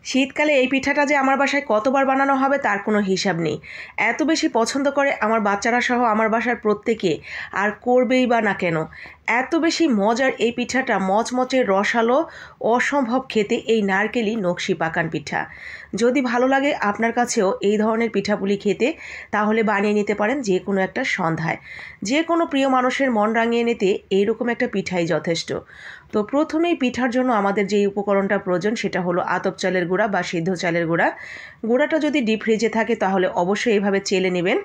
শীতকালে এই পিঠাটা যে আমার বাসায় কতবার বানানো হবে তার কোনো হিসাব নেই। এত বেশি পছন্দ করে আমার বাচ্চারা সহ আমার বাসার প্রত্যেকে, আর করবেই বা না কেন। এত বেশি মজার এই পিঠাটা, মচমচে রসালো, অসম্ভব খেতে এই নারকেলি নকশি পাকান পিঠা। যদি ভালো লাগে আপনার কাছেও এই ধরনের পিঠাপুলি খেতে, তাহলে বানিয়ে নিতে পারেন যে কোনো একটা সন্ধ্যায়। যে কোনো প্রিয় মানুষের মন রাঙিয়ে নিতে এইরকম একটা পিঠাই যথেষ্ট। তো প্রথমেই পিঠার জন্য আমাদের যেই উপকরণটা প্রয়োজন সেটা হলো আতপ চালের গুঁড়া বা সিদ্ধ চালের গুঁড়া। গুঁড়াটা যদি ডিপ ফ্রিজে থাকে তাহলে অবশ্যই এইভাবে চেলে নেবেন।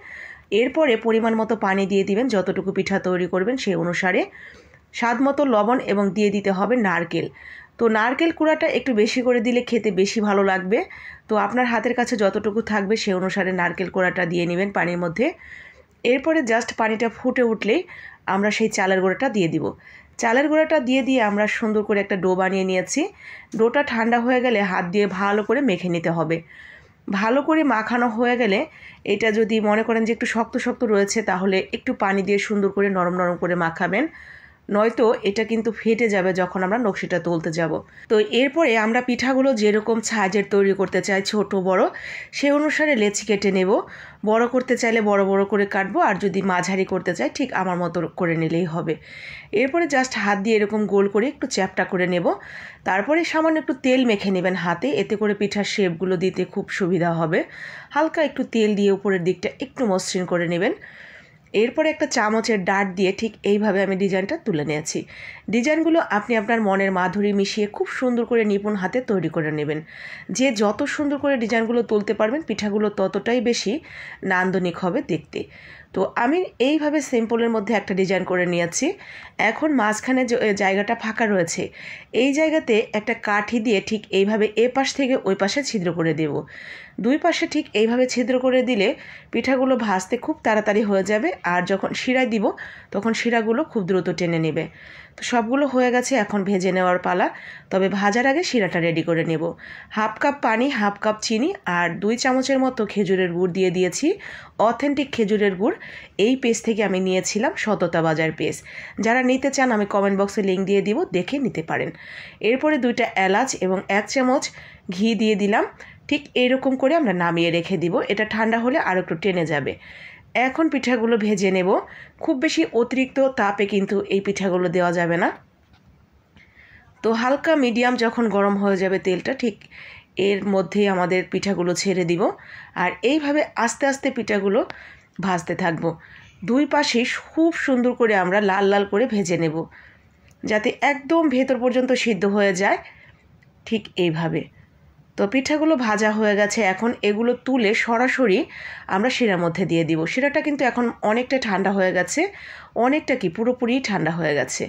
এরপরে পরিমাণ মতো পানি দিয়ে দিবেন, যতটুকু পিঠা তৈরি করবেন সেই অনুসারে। স্বাদ মতো লবণ এবং দিয়ে দিতে হবে নারকেল। তো নারকেল কুড়াটা একটু বেশি করে দিলে খেতে বেশি ভালো লাগবে। তো আপনার হাতের কাছে যতটুকু থাকবে সেই অনুসারে নারকেল কুড়াটা দিয়ে নেবেন পানির মধ্যে। এরপরে জাস্ট পানিটা ফুটে উঠলেই আমরা সেই চালের গুঁড়াটা দিয়ে দিব। চালের গুঁড়াটা দিয়ে আমরা সুন্দর করে একটা ডো বানিয়ে নিয়েছি। ডোটা ঠান্ডা হয়ে গেলে হাত দিয়ে ভালো করে মেখে নিতে হবে। ভালো করে মাখানো হয়ে গেলে এটা যদি মনে করেন যে একটু শক্ত শক্ত রয়েছে, তাহলে একটু পানি দিয়ে সুন্দর করে নরম নরম করে মাখাবেন, নয়তো এটা কিন্তু ফেটে যাবে যখন আমরা নকশিটা তুলতে যাব। তো এরপরে আমরা পিঠাগুলো যেরকম সাইজের তৈরি করতে চাই, ছোট বড়, সেই অনুসারে লেচি কেটে নেব। বড় করতে চাইলে বড় বড় করে কাটবো, আর যদি মাঝারি করতে চাই ঠিক আমার মতো করে নিলেই হবে। এরপরে জাস্ট হাত দিয়ে এরকম গোল করে একটু চ্যাপটা করে নেব। তারপরে সামান্য একটু তেল মেখে নেবেন হাতে, এতে করে পিঠার শেপগুলো দিতে খুব সুবিধা হবে। হালকা একটু তেল দিয়ে উপরের দিকটা একটু মসৃণ করে নেবেন। এরপরে একটা চামচের ডাট দিয়ে ঠিক এইভাবে আমি ডিজাইনটা তুলে নিয়েছি। ডিজাইনগুলো আপনি আপনার মনের মাধুরী মিশিয়ে খুব সুন্দর করে নিপুণ হাতে তৈরি করে নেবেন। যে যত সুন্দর করে ডিজাইনগুলো তুলতে পারবেন পিঠাগুলো ততটাই বেশি নান্দনিক হবে দেখতে। তো আমি এইভাবে সিম্পলের মধ্যে একটা ডিজাইন করে নিয়েছি। এখন মাঝখানে যে জায়গাটা ফাঁকা রয়েছে, এই জায়গাতে একটা কাঠি দিয়ে ঠিক এইভাবে এ পাশ থেকে ওই পাশে ছিদ্র করে দেব। দুই পাশে ঠিক এইভাবে ছিদ্র করে দিলে পিঠাগুলো ভাজতে খুব তাড়াতাড়ি হয়ে যাবে, আর যখন শিরায় দিব তখন শিরাগুলো খুব দ্রুত টেনে নেবে। তো সবগুলো হয়ে গেছে, এখন ভেজে নেওয়ার পালা। তবে ভাজার আগে শিরাটা রেডি করে নেব। হাফ কাপ পানি, হাফ কাপ চিনি আর 2 চামচের মতো খেজুরের গুড় দিয়ে দিয়েছি। অথেন্টিক খেজুরের গুড়, এই পেজ থেকে আমি নিয়েছিলাম, সততা বাজার পেজ। যারা নিতে চান আমি কমেন্ট বক্সে লিঙ্ক দিয়ে দিব, দেখে নিতে পারেন। এরপরে 2টা এলাচ এবং 1 চামচ ঘি দিয়ে দিলাম। ঠিক এইরকম করে আমরা নামিয়ে রেখে দিব, এটা ঠান্ডা হলে আর একটু টেনে যাবে। এখন পিঠাগুলো ভেজে নেব। খুব বেশি অতিরিক্ত তাপে কিন্তু এই পিঠাগুলো দেওয়া যাবে না। তো হালকা মিডিয়াম যখন গরম হয়ে যাবে তেলটা, ঠিক এর মধ্যেই আমাদের পিঠাগুলো ছেড়ে দিব, আর এইভাবে আস্তে আস্তে পিঠাগুলো ভাজতে থাকবো। দুই পাশে খুব সুন্দর করে আমরা লাল লাল করে ভেজে নেব, যাতে একদম ভেতর পর্যন্ত সিদ্ধ হয়ে যায়, ঠিক এইভাবে। তো পিঠাগুলো ভাজা হয়ে গেছে, এখন এগুলো তুলে সরাসরি আমরা শিরার মধ্যে দিয়ে দিব। শিরাটা কিন্তু এখন অনেকটা ঠান্ডা হয়ে গেছে, অনেকটা কি পুরোপুরি ঠান্ডা হয়ে গেছে।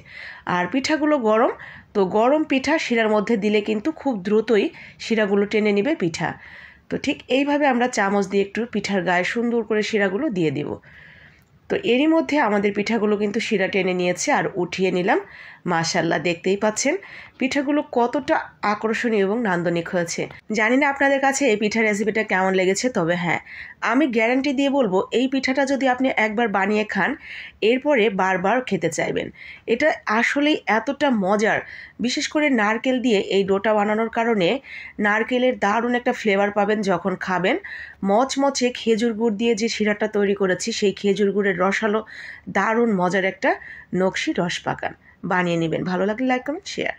আর পিঠাগুলো গরম, তো গরম পিঠা শিরার মধ্যে দিলে কিন্তু খুব দ্রুতই শিরাগুলো টেনে নেবে পিঠা। তো ঠিক এইভাবে আমরা চামচ দিয়ে একটু পিঠার গায়ে সুন্দর করে শিরাগুলো দিয়ে দিব। তো এরই মধ্যে আমাদের পিঠাগুলো কিন্তু শিরা টেনে নিয়েছে, আর উঠিয়ে নিলাম। মাশাআল্লাহ, দেখতেই পাচ্ছেন পিঠাগুলো কতটা আকর্ষণীয় এবং নান্দনিক হয়েছে। জানি না আপনাদের কাছে এই পিঠার রেসিপিটা কেমন লেগেছে, তবে হ্যাঁ, আমি গ্যারান্টি দিয়ে বলবো এই পিঠাটা যদি আপনি একবার বানিয়ে খান, এরপরে বারবার খেতে চাইবেন। এটা আসলেই এতটা মজার, বিশেষ করে নারকেল দিয়ে এই ডোটা বানানোর কারণে নারকেলের দারুণ একটা ফ্লেভার পাবেন যখন খাবেন। মচমচে খেজুর গুড় দিয়ে যে শিরাটা তৈরি করেছি, সেই খেজুর গুড়ের রসালো দারুণ মজার একটা নকশি রস পাকান। বানিয়ে নেবেন। ভালো লাগলে লাইক, কমেন্ট, শেয়ার।